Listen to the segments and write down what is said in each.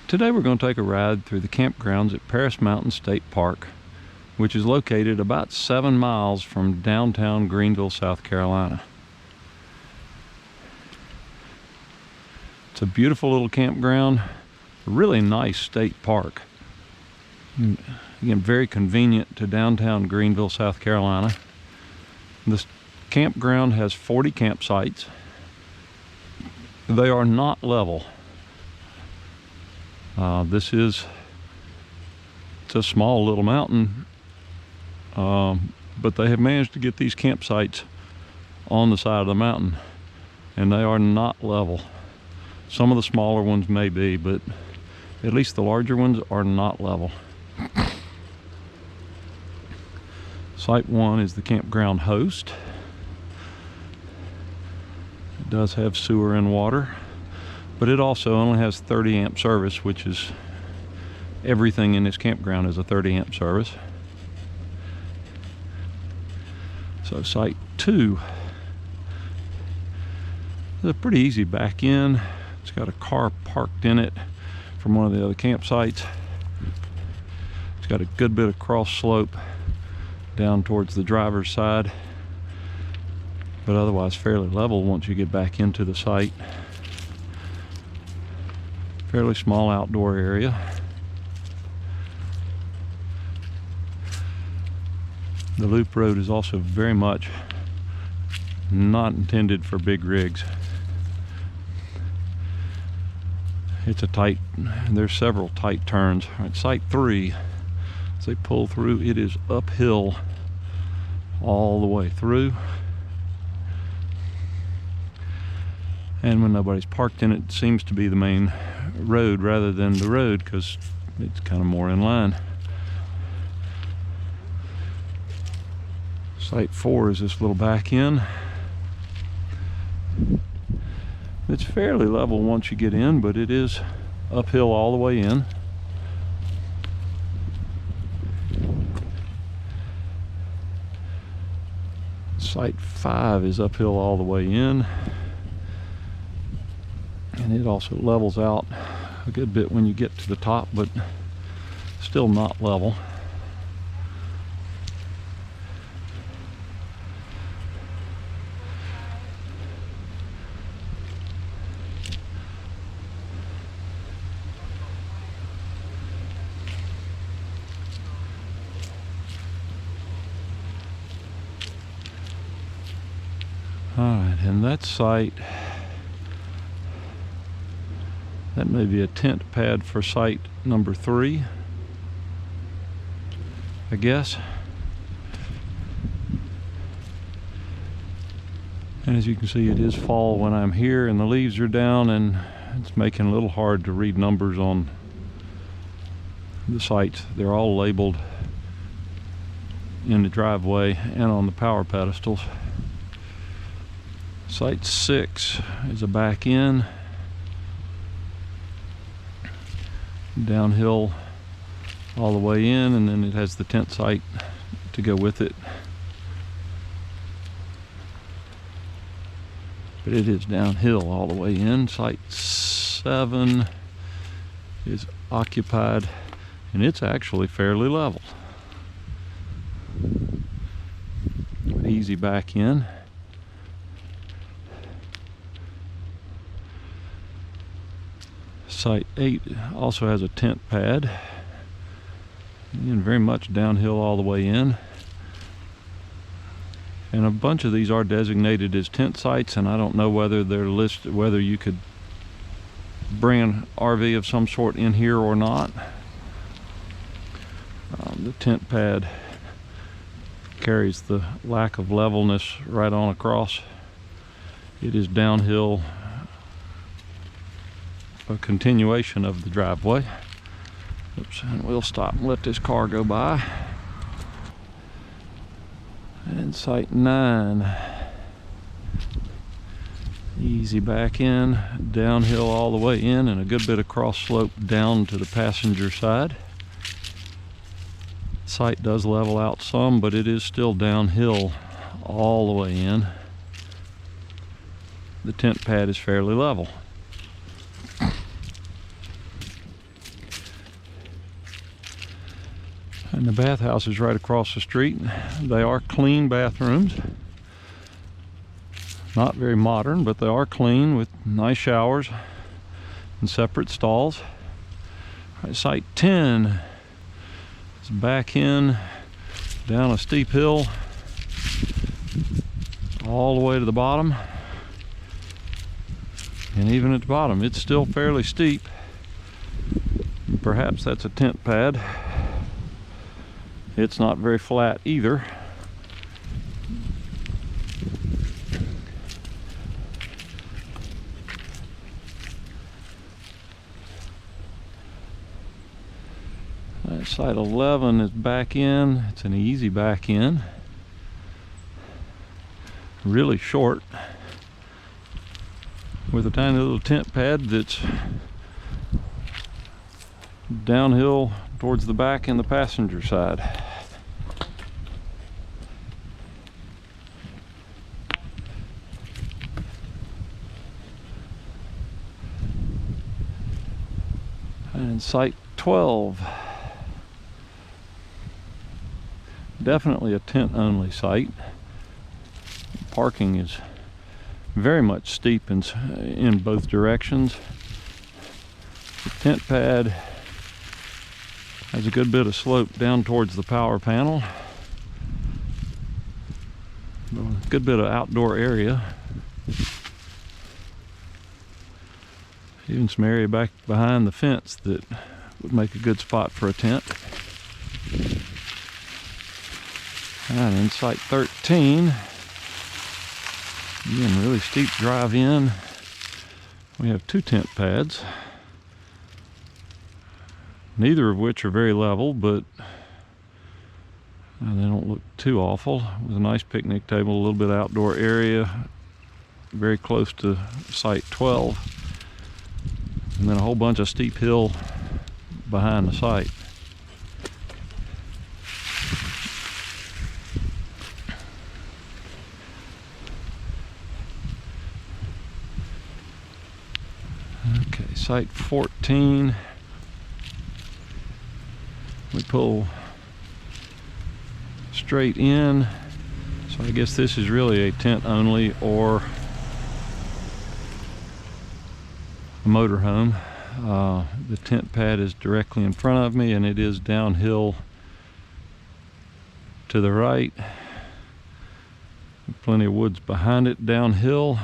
Today we're going to take a ride through the campgrounds at Paris Mountain State Park, which is located about 7 miles from downtown Greenville, South Carolina. It's a beautiful little campground, a really nice state park. Again, very convenient to downtown Greenville, South Carolina. This campground has 40 campsites. They are not level. It's a small little mountain, but they have managed to get these campsites on the side of the mountain, and they are not level. Some of the smaller ones may be, but at least the larger ones are not level. Site 1 is the campground host. It does have sewer and water, but it also only has 30 amp service, which is everything in this campground is a 30 amp service. So site 2 is a pretty easy back in. It's got a car parked in it from one of the other campsites. It's got a good bit of cross slope down towards the driver's side, but otherwise fairly level once you get back into the site. Fairly small outdoor area. The loop road is also very much not intended for big rigs. It's a tight, there's several tight turns. All right, site 3, as they pull through, it is uphill all the way through. And when nobody's parked in it, it seems to be the main road rather than the road, because it's kind of more in line. Site 4 is this little back in. It's fairly level once you get in, but it is uphill all the way in. Site 5 is uphill all the way in, and it also levels out a good bit when you get to the top, but still not level. Alright, and that site, that may be a tent pad for site number 3, I guess. And as you can see, it is fall when I'm here, and the leaves are down, and it's making it a little hard to read numbers on the sites. They're all labeled in the driveway and on the power pedestals. Site 6 is a back in, downhill all the way in, and then it has the tent site to go with it. But it is downhill all the way in. Site 7 is occupied, and it's actually fairly level. Easy back in. Site 8 also has a tent pad, and very much downhill all the way in. And a bunch of these are designated as tent sites, and I don't know whether they're listed, whether you could bring an RV of some sort in here or not. The tent pad carries the lack of levelness right on across. It is downhill, a continuation of the driveway. Oops, and we'll stop and let this car go by. And site 9, easy back in, downhill all the way in, and a good bit of cross slope down to the passenger side. Site does level out some, but it is still downhill all the way in. The tent pad is fairly level. And the bathhouse is right across the street. They are clean bathrooms. Not very modern, but they are clean with nice showers and separate stalls. All right, site 10 is back in down a steep hill all the way to the bottom. And even at the bottom, it's still fairly steep. Perhaps that's a tent pad. It's not very flat either. Site 11 is back in. It's an easy back in. Really short, with a tiny little tent pad that's downhill towards the back and the passenger side. And site 12, definitely a tent only site. Parking is very much steep in both directions. The tent pad has a good bit of slope down towards the power panel. A good bit of outdoor area. Even some area back behind the fence that would make a good spot for a tent. And in site 13, again, really steep drive in. We have two tent pads, neither of which are very level, but they don't look too awful. With a nice picnic table, a little bit of outdoor area, very close to site 12, and then a whole bunch of steep hill behind the site. Okay, site 14, we pull straight in, so I guess this is really a tent only or a motorhome. The tent pad is directly in front of me, and it is downhill to the right. Plenty of woods behind it downhill.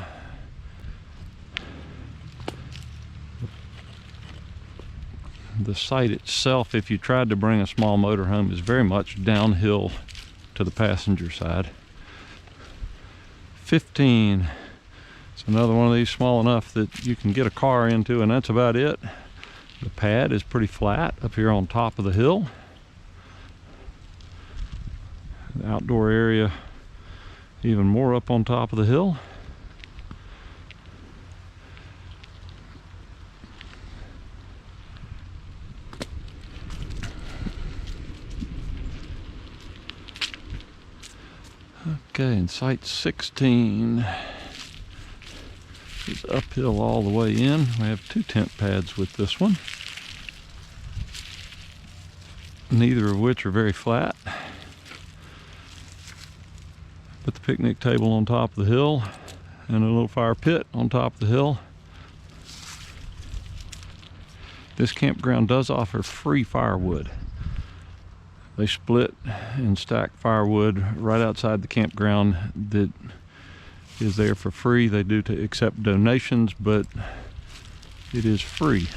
The site itself, if you tried to bring a small motorhome, is very much downhill to the passenger side. 15. It's another one of these small enough that you can get a car into, and that's about it. The pad is pretty flat up here on top of the hill. The outdoor area even more up on top of the hill. Okay, and site 16 is uphill all the way in. We have two tent pads with this one, neither of which are very flat. Put the picnic table on top of the hill and a little fire pit on top of the hill. This campground does offer free firewood. They split and stack firewood right outside the campground that is there for free. They do accept donations, but it is free.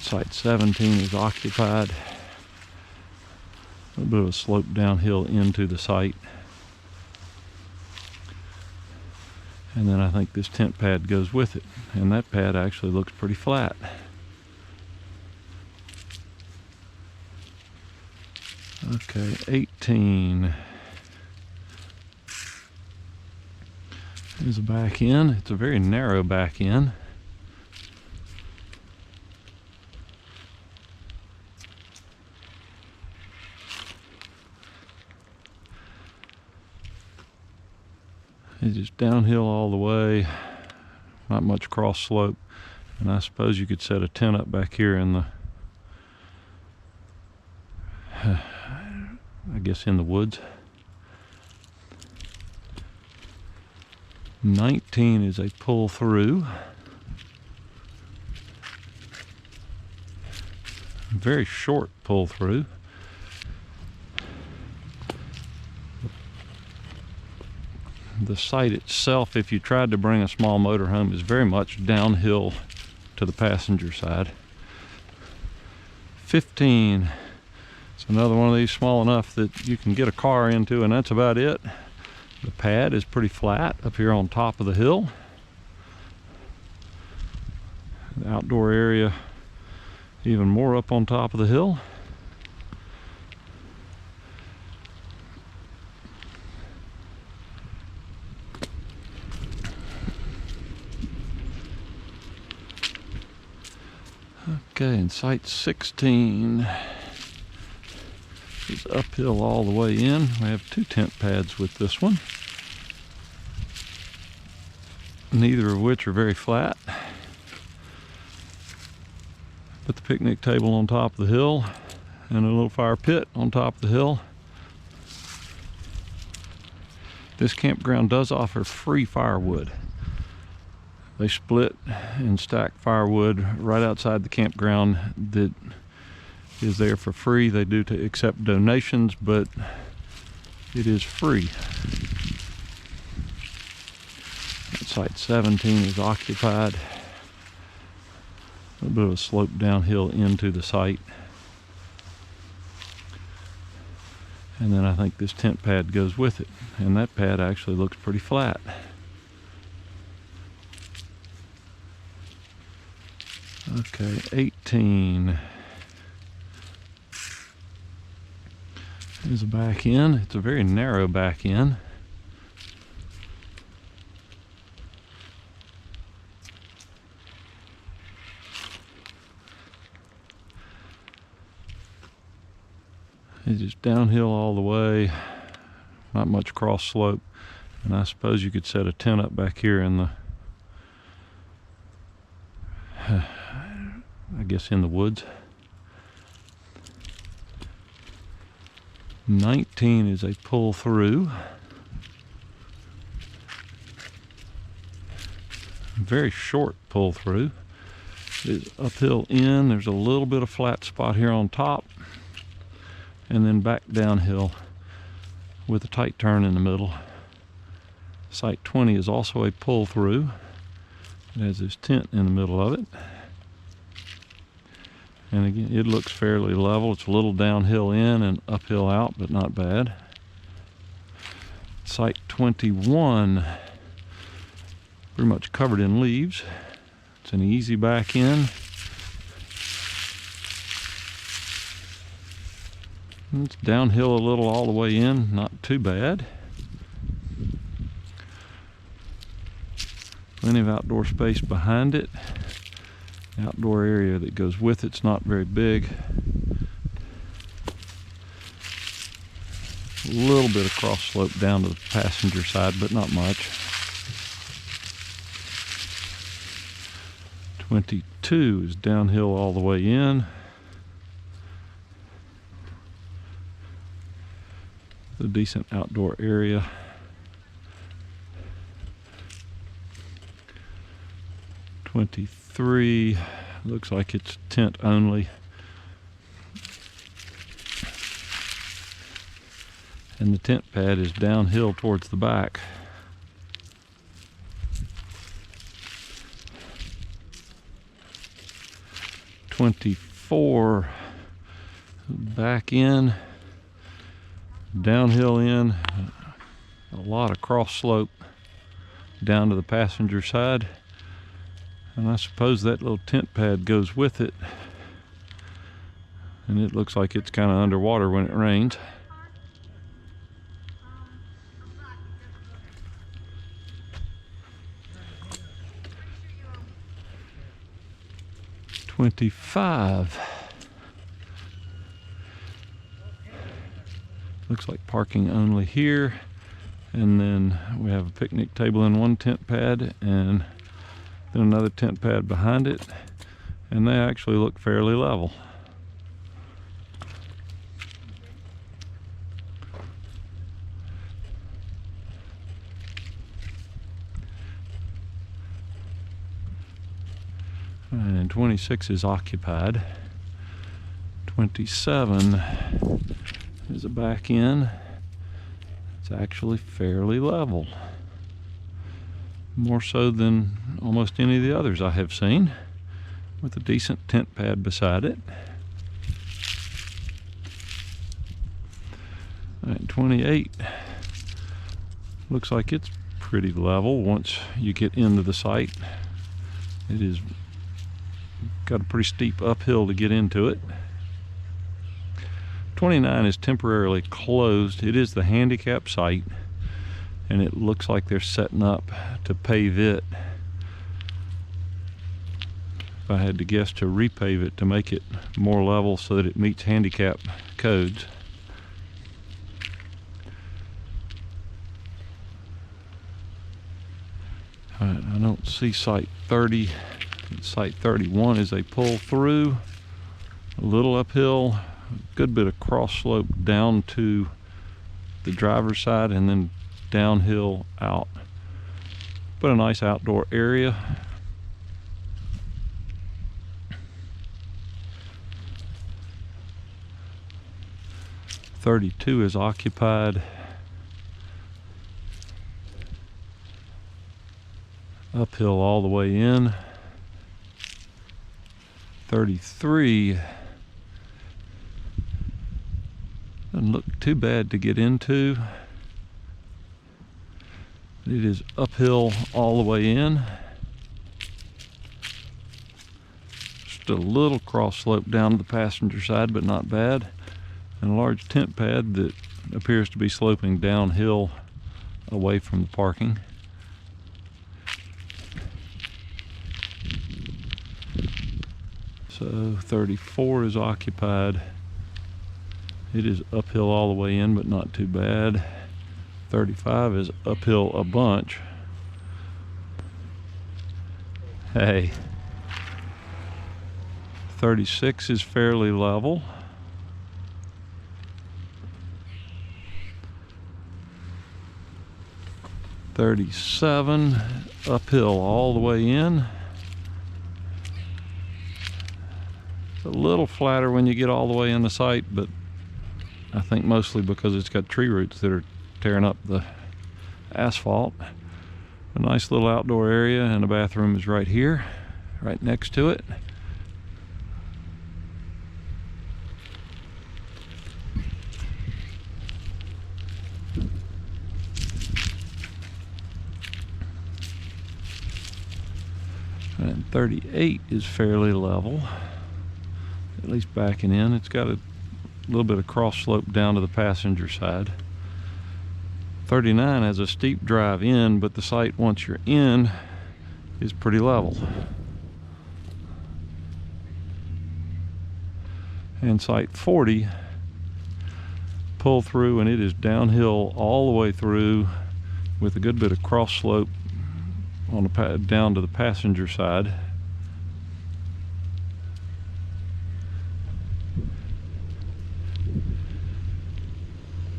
Site 17 is occupied. A little bit of a slope downhill into the site. And then I think this tent pad goes with it. And that pad actually looks pretty flat. Okay, 18 is a back in. It's a very narrow back in. It's just downhill all the way, not much cross slope, and I suppose you could set a tent up back here in I guess in the woods. 19 is a pull through. Very short pull through. The site itself, if you tried to bring a small motorhome, is very much downhill to the passenger side. 15. It's another one of these small enough that you can get a car into, and that's about it. The pad is pretty flat up here on top of the hill. The outdoor area even more up on top of the hill. Okay, and site 16 is uphill all the way in. We have 2 tent pads with this one, neither of which are very flat. Put the picnic table on top of the hill and a little fire pit on top of the hill. This campground does offer free firewood. They split and stack firewood right outside the campground that is there for free. They do to accept donations, but it is free. Site 17 is occupied. A little bit of a slope downhill into the site. And then I think this tent pad goes with it. And that pad actually looks pretty flat. Okay, 18 is a back in. It's a very narrow back in. It's just downhill all the way, not much cross slope, and I suppose you could set a tent up back here in the, I guess in the woods. 19 is a pull through. Very short pull through. It's uphill in. There's a little bit of flat spot here on top, and then back downhill with a tight turn in the middle. Site 20 is also a pull through. It has this tent in the middle of it. And again, it looks fairly level. It's a little downhill in and uphill out, but not bad. Site 21, pretty much covered in leaves. It's an easy back in. It's downhill a little all the way in, not too bad. Plenty of outdoor space behind it. The outdoor area that goes with it's not very big. A little bit of cross slope down to the passenger side, but not much. 22 is downhill all the way in. A decent outdoor area. 23 looks like it's tent only. And the tent pad is downhill towards the back. '24 back in, downhill in, a lot of cross slope down to the passenger side. And I suppose that little tent pad goes with it. And it looks like it's kind of underwater when it rains. '25. Looks like parking only here. And then we have a picnic table in one tent pad and then another tent pad behind it, and they actually look fairly level. And 26 is occupied. 27 is a back in. It's actually fairly level. More so than almost any of the others I have seen, with a decent tent pad beside it. And 28 looks like it's pretty level once you get into the site. It is got a pretty steep uphill to get into it. 29 is temporarily closed. It is the handicap site, and it looks like they're setting up to pave it. If I had to guess, to repave it to make it more level so that it meets handicap codes. Alright, I don't see site 30. Site 31 is a pull through, a little uphill, a good bit of cross slope down to the driver's side and then downhill out. But a nice outdoor area. .32 is occupied. Uphill all the way in. 33 doesn't look too bad to get into. It is uphill all the way in. Just a little cross slope down to the passenger side, but not bad. And a large tent pad that appears to be sloping downhill away from the parking. So 34 is occupied. It is uphill all the way in, but not too bad. 35 is uphill a bunch. Hey. 36 is fairly level. .37 uphill all the way in. It's a little flatter when you get all the way in the site, but I think mostly because it's got tree roots that are tearing up the asphalt. A nice little outdoor area, and the bathroom is right here, right next to it. And 38 is fairly level, at least backing in. It's got a little bit of cross slope down to the passenger side. 39 has a steep drive in, but the site once you're in is pretty level. And site 40, pull through, and it is downhill all the way through with a good bit of cross slope on the down to the passenger side.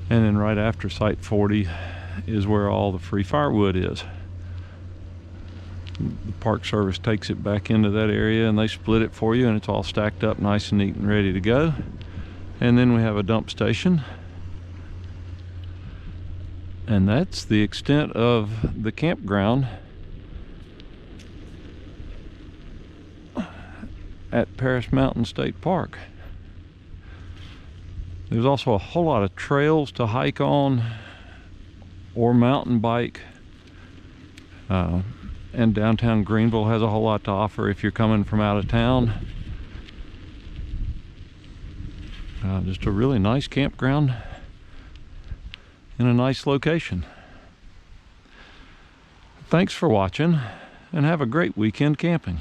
And then right after site 40 is where all the free firewood is. The Park Service takes it back into that area and they split it for you, and it's all stacked up nice and neat and ready to go. And then we have a dump station. And that's the extent of the campground at Paris Mountain State Park. There's also a whole lot of trails to hike on or mountain bike. And downtown Greenville has a whole lot to offer if you're coming from out of town. Just a really nice campground in a nice location. Thanks for watching, and have a great weekend camping.